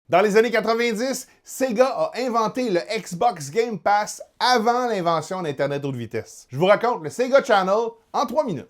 Dans les années 90, Sega a inventé le Xbox Game Pass avant l'invention d'Internet haute vitesse. Je vous raconte le Sega Channel en 3 minutes.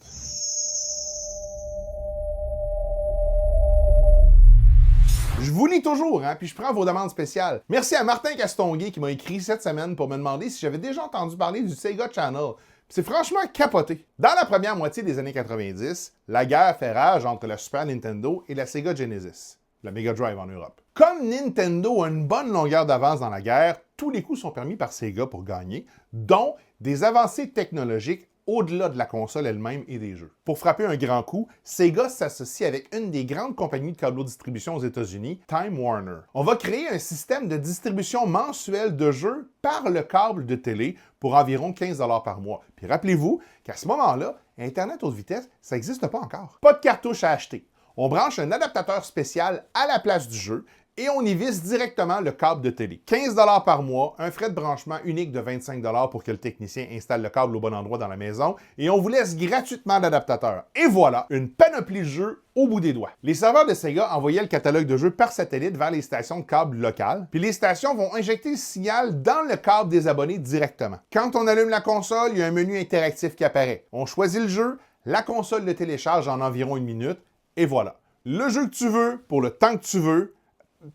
Je vous lis toujours, puis je prends vos demandes spéciales. Merci à Martin Castonguay qui m'a écrit cette semaine pour me demander si j'avais déjà entendu parler du Sega Channel. C'est franchement capoté. Dans la première moitié des années 90, la guerre fait rage entre la Super Nintendo et la Sega Genesis, la Mega Drive en Europe. Comme Nintendo a une bonne longueur d'avance dans la guerre, tous les coups sont permis par Sega pour gagner, dont des avancées technologiques au-delà de la console elle-même et des jeux. Pour frapper un grand coup, Sega s'associe avec une des grandes compagnies de câbleau-distribution aux États-Unis, Time Warner. On va créer un système de distribution mensuelle de jeux par le câble de télé pour environ 15 $ par mois. Puis rappelez-vous qu'à ce moment-là, Internet haute vitesse, ça n'existe pas encore. Pas de cartouche à acheter. On branche un adaptateur spécial à la place du jeu et on y visse directement le câble de télé. 15 $ par mois, un frais de branchement unique de 25 $ pour que le technicien installe le câble au bon endroit dans la maison et on vous laisse gratuitement l'adaptateur. Et voilà, une panoplie de jeux au bout des doigts. Les serveurs de Sega envoyaient le catalogue de jeux par satellite vers les stations de câble locales, puis les stations vont injecter le signal dans le câble des abonnés directement. Quand on allume la console, il y a un menu interactif qui apparaît. On choisit le jeu, la console le télécharge en environ 1 minute, et voilà. Le jeu que tu veux, pour le temps que tu veux,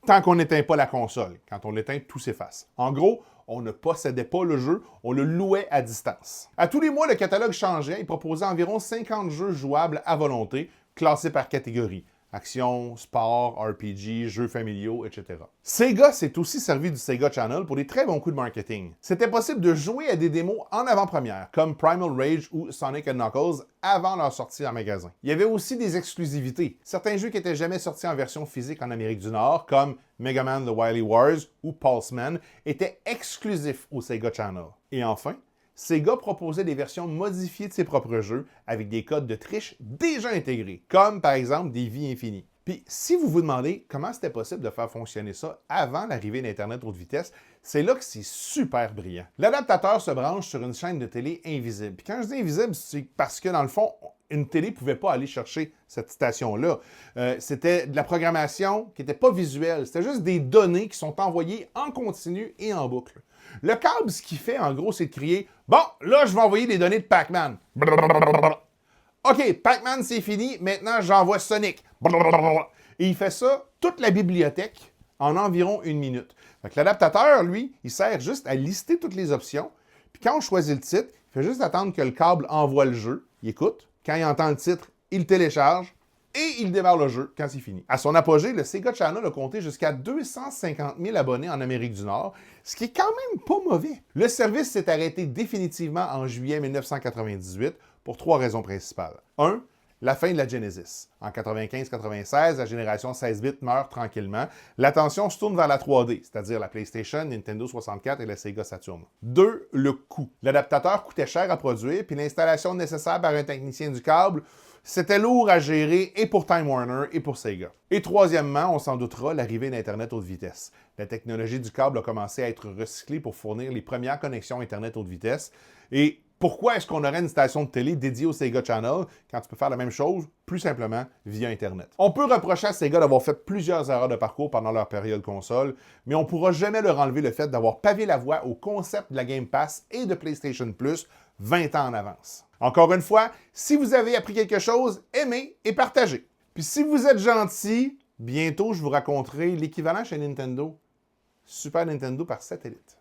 tant qu'on n'éteint pas la console. Quand on l'éteint, tout s'efface. En gros, on ne possédait pas le jeu, on le louait à distance. À tous les mois, le catalogue changeait et proposait environ 50 jeux jouables à volonté, classés par catégorie. Action, sport, RPG, jeux familiaux, etc. Sega s'est aussi servi du Sega Channel pour des très bons coups de marketing. C'était possible de jouer à des démos en avant-première, comme Primal Rage ou Sonic & Knuckles, avant leur sortie en magasin. Il y avait aussi des exclusivités. Certains jeux qui n'étaient jamais sortis en version physique en Amérique du Nord, comme Mega Man The Wily Wars ou Pulseman, étaient exclusifs au Sega Channel. Et enfin, Sega proposait des versions modifiées de ses propres jeux avec des codes de triche déjà intégrés, comme par exemple des vies infinies. Puis si vous vous demandez comment c'était possible de faire fonctionner ça avant l'arrivée d'Internet haute vitesse, c'est là que c'est super brillant. L'adaptateur se branche sur une chaîne de télé invisible. Puis quand je dis invisible, c'est parce que dans le fond, une télé ne pouvait pas aller chercher cette station-là. C'était de la programmation qui n'était pas visuelle. C'était juste des données qui sont envoyées en continu et en boucle. Le câble, ce qu'il fait, en gros, c'est de crier « Bon, là, je vais envoyer des données de Pac-Man. » OK, Pac-Man, c'est fini. Maintenant, j'envoie Sonic. Et il fait ça, toute la bibliothèque, en environ 1 minute. L'adaptateur, lui, il sert juste à lister toutes les options. Puis quand on choisit le titre, il fait juste attendre que le câble envoie le jeu. Il écoute. Quand il entend le titre, il le télécharge. Et il démarre le jeu quand c'est fini. À son apogée, le Sega Channel a compté jusqu'à 250 000 abonnés en Amérique du Nord, ce qui est quand même pas mauvais. Le service s'est arrêté définitivement en juillet 1998 pour 3 raisons principales. 1. La fin de la Genesis. En 95-96, la génération 16 bits meurt tranquillement. L'attention se tourne vers la 3D, c'est-à-dire la PlayStation, Nintendo 64 et la Sega Saturn. 2. Le coût. L'adaptateur coûtait cher à produire, puis l'installation nécessaire par un technicien du câble, c'était lourd à gérer et pour Time Warner et pour Sega. Et troisièmement, on s'en doutera, l'arrivée d'Internet haute vitesse. La technologie du câble a commencé à être recyclée pour fournir les premières connexions Internet haute vitesse. Et pourquoi est-ce qu'on aurait une station de télé dédiée au Sega Channel quand tu peux faire la même chose, plus simplement, via Internet? On peut reprocher à Sega d'avoir fait plusieurs erreurs de parcours pendant leur période console, mais on ne pourra jamais leur enlever le fait d'avoir pavé la voie au concept de la Game Pass et de PlayStation Plus 20 ans en avance. Encore une fois, si vous avez appris quelque chose, aimez et partagez. Puis si vous êtes gentil, bientôt je vous raconterai l'équivalent chez Nintendo, Super Nintendo par satellite.